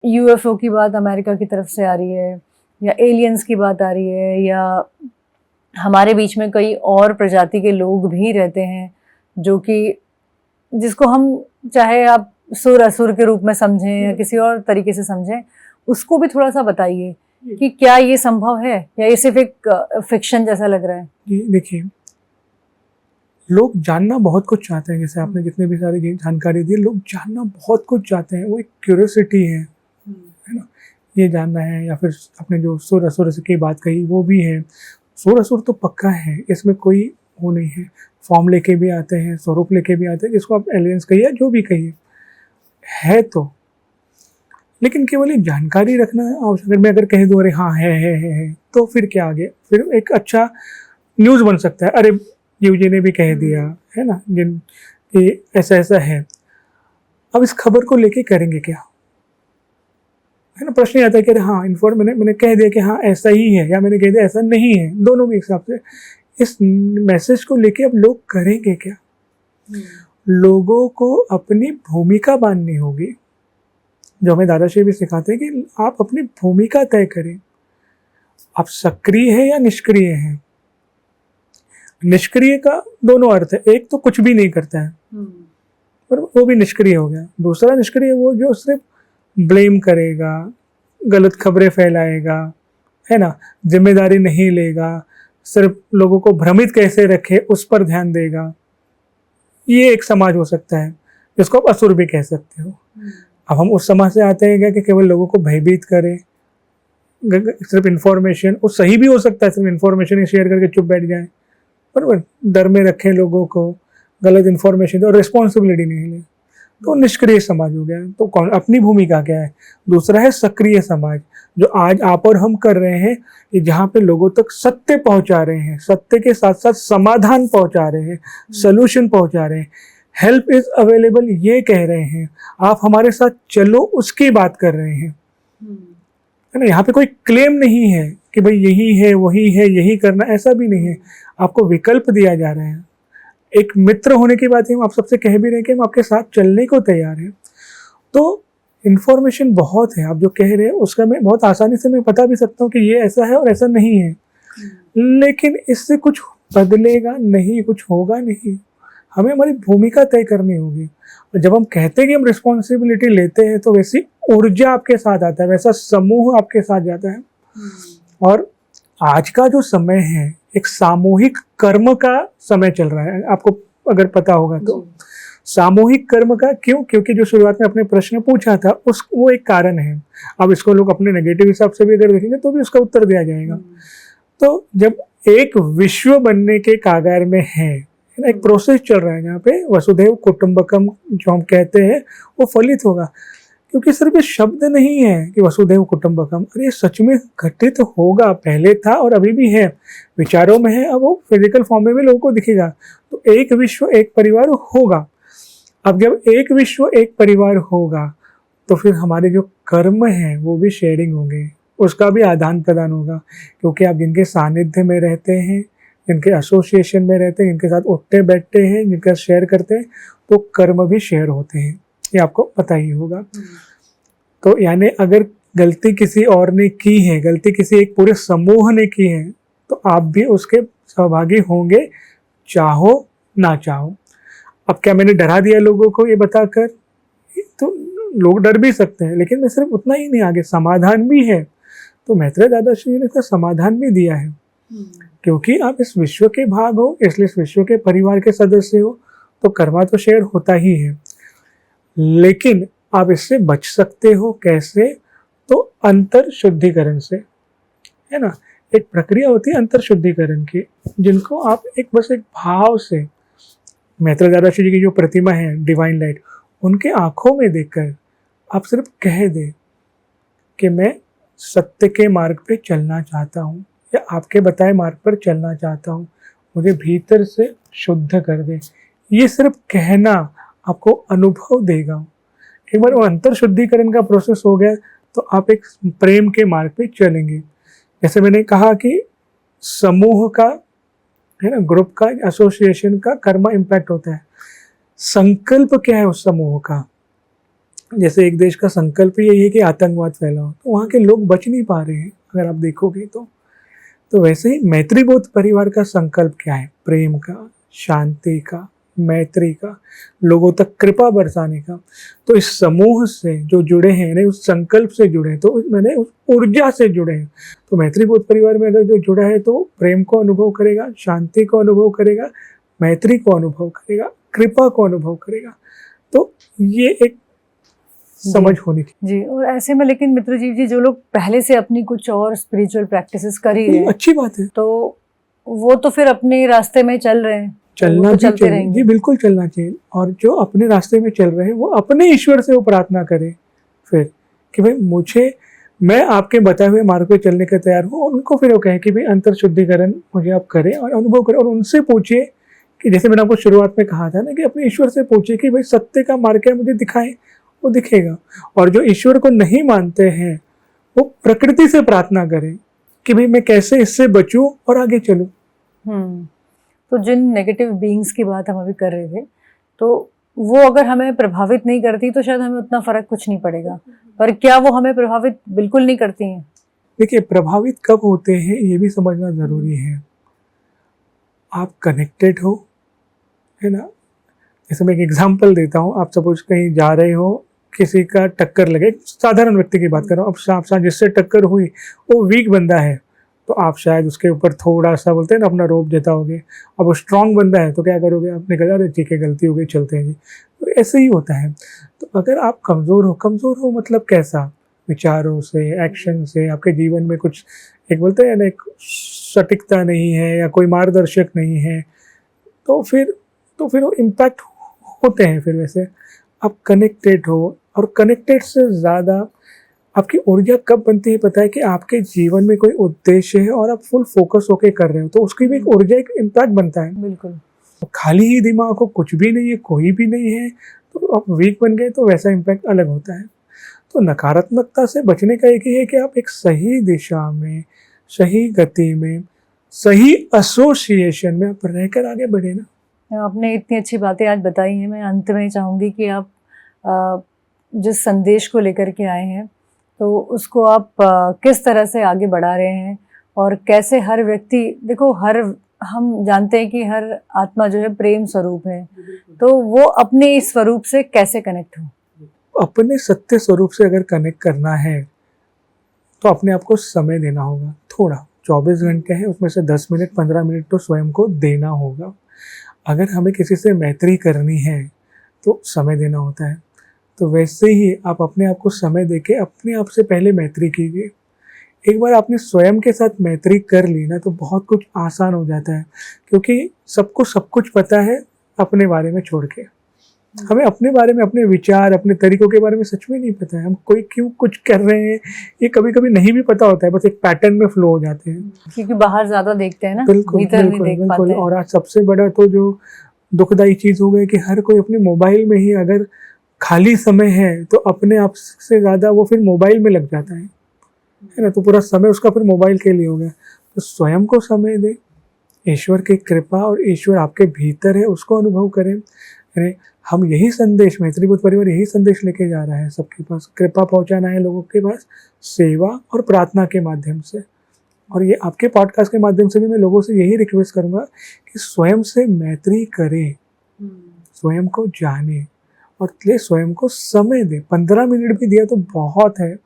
UFO की बात America की तरफ से आ रही है, या एलियंस की बात आ रही है, या हमारे बीच में कई और प्रजाति के लोग भी रहते हैं जो कि जिसको हम, चाहे आप सुर असुर के रूप में समझें या किसी और तरीके से समझें, उसको भी थोड़ा सा बताइए कि क्या ये संभव है या ये सिर्फ एक फिक्शन जैसा लग रहा है। देखिए, लोग जानना बहुत कुछ चाहते हैं, जैसे आपने जितने भी सारी जानकारी दी, लोग जानना बहुत कुछ चाहते हैं, वो एक क्यूरियोसिटी है ना, ये जानना है। या फिर आपने जो सुर असुर की बात कही वो भी है, सुर असुर तो पक्का है, इसमें कोई वो नहीं है। फॉर्म लेके भी आते हैं, स्वरूप लेके भी आते हैं, जिसको आप एलियंस कहिए जो भी कहिए, है तो। लेकिन केवल ये जानकारी रखना आवश्यक। अगर मैं कह दूं अरे हाँ है, तो फिर क्या आगे, फिर एक अच्छा न्यूज़ बन सकता है, अरे यूजी ने भी कह दिया है ना, जिन कि ऐसा ऐसा है। अब इस खबर को लेके करेंगे क्या, है ना। प्रश्न आता है कि अरे हाँ मैंने कह दिया कि हाँ ऐसा ही है, या मैंने कह दिया ऐसा नहीं है, दोनों भी हिसाब से इस मैसेज को लेके अब लोग करेंगे क्या। लोगों को अपनी भूमिका माननी होगी, जो हमें दादाश्री भी सिखाते हैं कि आप अपनी भूमिका तय करें। आप सक्रिय हैं या निष्क्रिय हैं। निष्क्रिय का दोनों अर्थ है, एक तो कुछ भी नहीं करता है पर वो भी निष्क्रिय हो गया, दूसरा निष्क्रिय वो जो सिर्फ ब्लेम करेगा, गलत खबरें फैलाएगा, है ना, जिम्मेदारी नहीं लेगा, सिर्फ लोगों को भ्रमित कैसे रखे उस पर ध्यान देगा। ये एक समाज हो सकता है जिसको आप असुर भी कह सकते हो। अब हम उस समाज से आते हैं क्या कि केवल लोगों को भयभीत करे, सिर्फ इंफॉर्मेशन, वो सही भी हो सकता है, सिर्फ इंफॉर्मेशन ही शेयर करके चुप बैठ जाए, बराबर, डर में रखें लोगों को, गलत इंफॉर्मेशन और रिस्पॉन्सिबिलिटी नहीं ले, तो निष्क्रिय समाज हो गया। तो कौन, अपनी भूमिका क्या है। दूसरा है सक्रिय समाज, जो आज आप और हम कर रहे हैं, कि जहाँ पे लोगों तक सत्य पहुंचा रहे हैं, सत्य के साथ साथ समाधान पहुंचा रहे हैं, सोल्यूशन पहुंचा रहे हैं, हेल्प इज अवेलेबल ये कह रहे हैं, आप हमारे साथ चलो उसकी बात कर रहे हैं, है ना। यहाँ पे कोई क्लेम नहीं है कि भाई यही है वही है यही करना, ऐसा भी नहीं है। आपको विकल्प दिया जा रहा है। एक मित्र होने की बात है, हम आप सबसे कह भी रहे हैं कि हम आपके साथ चलने को तैयार हैं। तो इन्फॉर्मेशन बहुत है, आप जो कह रहे हैं उसका मैं बहुत आसानी से मैं बता भी सकता हूँ कि ये ऐसा है और ऐसा नहीं है, लेकिन इससे कुछ बदलेगा नहीं, कुछ होगा नहीं। हमें हमारी भूमिका तय करनी होगी। और जब हम कहते हैं कि हम रिस्पॉन्सिबिलिटी लेते हैं, तो वैसी ऊर्जा आपके साथ आता है, वैसा समूह आपके साथ जाता है। और आज का जो समय है, एक सामूहिक कर्म का समय चल रहा है, आपको अगर पता होगा तो। सामूहिक कर्म का क्यों, क्योंकि जो शुरुआत में आपने प्रश्न पूछा था उस वो एक कारण है। अब इसको लोग अपने नेगेटिव हिसाब से भी अगर देखेंगे तो भी उसका उत्तर दिया जाएगा। तो जब एक विश्व बनने के कागार में है, एक प्रोसेस चल रहा है जहाँ पे वसुधैव कुटुंबकम जो हम कहते हैं वो फलित होगा। क्योंकि सिर्फ ये शब्द नहीं है कि वसुधैव कुटुंबकम, अरे ये सच में घटित होगा, पहले था और अभी भी है, विचारों में है, अब वो फिजिकल फॉर्म में भी लोगों को दिखेगा। तो एक विश्व एक परिवार होगा। अब जब एक विश्व एक परिवार होगा तो फिर हमारे जो कर्म हैं वो भी शेयरिंग होंगे, उसका भी आदान प्रदान होगा। क्योंकि आप जिनके सानिध्य में रहते हैं, जिनके एसोसिएशन में रहते हैं, जिनके साथ उठते बैठते हैं, जिनके साथ शेयर करते हैं, तो कर्म भी शेयर होते हैं, ये आपको पता ही होगा। तो यानी अगर गलती किसी और ने की है, गलती किसी एक पूरे समूह ने की है, तो आप भी उसके सहभागी होंगे, चाहो ना चाहो। अब क्या मैंने डरा दिया लोगों को ये बताकर, तो लोग डर भी सकते हैं, लेकिन मैं सिर्फ उतना ही नहीं, आगे समाधान भी है। तो मैत्रेय दादाश्री ने इसका समाधान भी दिया है, क्योंकि आप इस विश्व के भाग हो, इसलिए इस विश्व के परिवार के सदस्य हो, तो कर्मा तो शेयर होता ही है। लेकिन आप इससे बच सकते हो कैसे, तो अंतर शुद्धिकरण से, है ना। एक प्रक्रिया होती है अंतर शुद्धिकरण की, जिनको आप एक बस एक भाव से, मैत्रेय दादाश्री जी की जो प्रतिमा है डिवाइन लाइट, उनके आंखों में देखकर आप सिर्फ कह दे कि मैं सत्य के मार्ग पे चलना चाहता हूँ, या आपके बताए मार्ग पर चलना चाहता हूँ, मुझे भीतर से शुद्ध कर दे। ये सिर्फ कहना आपको अनुभव देगा। एक बार वो अंतर शुद्धिकरण का प्रोसेस हो गया तो आप एक प्रेम के मार्ग पे चलेंगे। जैसे मैंने कहा कि समूह का, है ना, ग्रुप का, एसोसिएशन का कर्मा इम्पैक्ट होता है। संकल्प क्या है उस समूह का, जैसे एक देश का संकल्प ही यही है कि आतंकवाद फैलाओ, तो वहाँ के लोग बच नहीं पा रहे हैं अगर आप देखोगे तो वैसे ही मैत्रीबोध परिवार का संकल्प क्या है? प्रेम का, शांति का, मैत्री का, लोगों तक कृपा बरसाने का। तो इस समूह से जो जुड़े हैं, यानी उस संकल्प से जुड़े हैं, तो मैंने उस ऊर्जा से जुड़े हैं। तो मैत्रीबोध परिवार में अगर जो जुड़ा है तो प्रेम को अनुभव करेगा, शांति को अनुभव करेगा, मैत्री को अनुभव करेगा, कृपा को अनुभव करेगा। तो ये एक समझ होनी थी जी। और ऐसे में लेकिन मित्रजीव जी, जो लोग पहले से अपनी कुछ और स्पिरिचुअल प्रैक्टिसेस कर ही रहे हैं, अच्छी बात है, तो वो तो फिर अपने रास्ते में चल रहे हैं, चलना तो भी चलते चाहिए रहेंगे। जी, बिल्कुल चलना चाहिए। और जो अपने रास्ते में चल रहे हैं वो अपने ईश्वर से वो प्रार्थना करें फिर कि भाई मैं आपके बताए हुए मार्ग पे चलने के तैयार हूँ, और उनको फिर वो कहें कि भाई अंतर शुद्धिकरण मुझे आप करें और अनुभव करें। और उनसे पूछिए कि जैसे मैंने आपको शुरुआत में कहा था ना, कि अपने ईश्वर से पूछिए कि भाई सत्य का मार्ग क्या मुझे दिखाएं, वो दिखेगा। और जो ईश्वर को नहीं मानते हैं वो प्रकृति से प्रार्थना करें कि भाई मैं कैसे इससे बचूं और आगे चलूं। तो जिन नेगेटिव बीइंग्स की बात हम अभी कर रहे थे, तो वो अगर हमें प्रभावित नहीं करती तो शायद हमें उतना फर्क कुछ नहीं पड़ेगा, पर क्या वो हमें प्रभावित बिल्कुल नहीं करती हैं? देखिए, प्रभावित कब होते हैं ये भी समझना जरूरी है। आप कनेक्टेड हो, है ना। जैसे मैं एक एग्जांपल देता हूँ, आप सपोज कहीं जा रहे हो, किसी का टक्कर लगे, साधारण व्यक्ति की बात कर रहा हूँ, अब आप जिससे टक्कर हुई वो वीक बंदा है, तो आप शायद उसके ऊपर थोड़ा सा बोलते हैं ना अपना रोब जताओगे। अब वो स्ट्रांग बंदा है तो क्या करोगे, आप निकल जाओगे, ठीक है गलती हो गई, चलते हैं जी। तो ऐसे ही होता है। तो अगर आप कमज़ोर हो मतलब कैसा, विचारों से, एक्शन से, आपके जीवन में कुछ एक बोलते हैं ना, एक सटीकता नहीं है या कोई मार्गदर्शक नहीं है, तो फिर वो इम्पैक्ट होते हैं। फिर वैसे आप कनेक्टेड हो, और कनेक्टेड से ज़्यादा आपकी ऊर्जा कब बनती है पता है, कि आपके जीवन में कोई उद्देश्य है और आप फुल फोकस होके कर रहे हो, तो उसकी भी एक ऊर्जा, एक इम्पैक्ट बनता है। बिल्कुल। खाली ही दिमाग हो, कुछ भी नहीं है, कोई भी नहीं है, तो आप वीक बन गए, तो वैसा इम्पैक्ट अलग होता है। तो नकारात्मकता से बचने का एक ही है कि आप एक सही दिशा में, सही गति में, सही एसोसिएशन में आप रहकर आगे बढ़े ना। आपने इतनी अच्छी बातें आज बताई हैं। मैं अंत में चाहूँगी कि आप जिस संदेश को लेकर के आए हैं, तो उसको आप किस तरह से आगे बढ़ा रहे हैं, और कैसे हर व्यक्ति, देखो हम जानते हैं कि हर आत्मा जो है प्रेम स्वरूप है, तो वो अपने इस स्वरूप से कैसे कनेक्ट हो? अपने सत्य स्वरूप से अगर कनेक्ट करना है तो अपने आप को समय देना होगा थोड़ा। 24 घंटे हैं, उसमें से 10 मिनट 15 मिनट तो स्वयं को देना होगा। अगर हमें किसी से मैत्री करनी है तो समय देना होता है। तो वैसे ही आप अपने आप को समय देके अपने आप से पहले मैत्री कीजिए। एक बार आपने स्वयं के साथ मैत्री कर ली ना, तो बहुत कुछ आसान हो जाता है, क्योंकि सबको सब कुछ पता है अपने बारे में छोड़ के। हमें अपने बारे में, अपने विचार, अपने तरीकों के बारे में सच में नहीं पता है। हम कोई क्यों कुछ कर रहे हैं ये कभी कभी नहीं भी पता होता है, बस एक पैटर्न में फ्लो हो जाते हैं, क्योंकि बाहर ज्यादा देखते हैं ना, बिल्कुल भीतर नहीं बिल्कुल देख बिल्कुल। पाते हैं। और आज सबसे बड़ा तो जो दुखदाई चीज हो गई कि हर कोई अपने मोबाइल में ही, अगर खाली समय है तो अपने आप से ज्यादा वो फिर मोबाइल में लग जाता है ना। तो पूरा समय उसका फिर मोबाइल के लिए हो गया। तो स्वयं को समय दे, ईश्वर की कृपा और ईश्वर आपके भीतर है उसको अनुभव करें। यानी हम यही संदेश, मैत्रीबोध परिवार यही संदेश लेके जा रहा है सबके पास, कृपा पहुंचाना है लोगों के पास, सेवा और प्रार्थना के माध्यम से। और ये आपके पॉडकास्ट के माध्यम से भी मैं लोगों से यही रिक्वेस्ट करूंगा कि स्वयं से मैत्री करें, स्वयं को जाने, और इसलिए स्वयं को समय दे। 15 मिनट भी दिया तो बहुत है,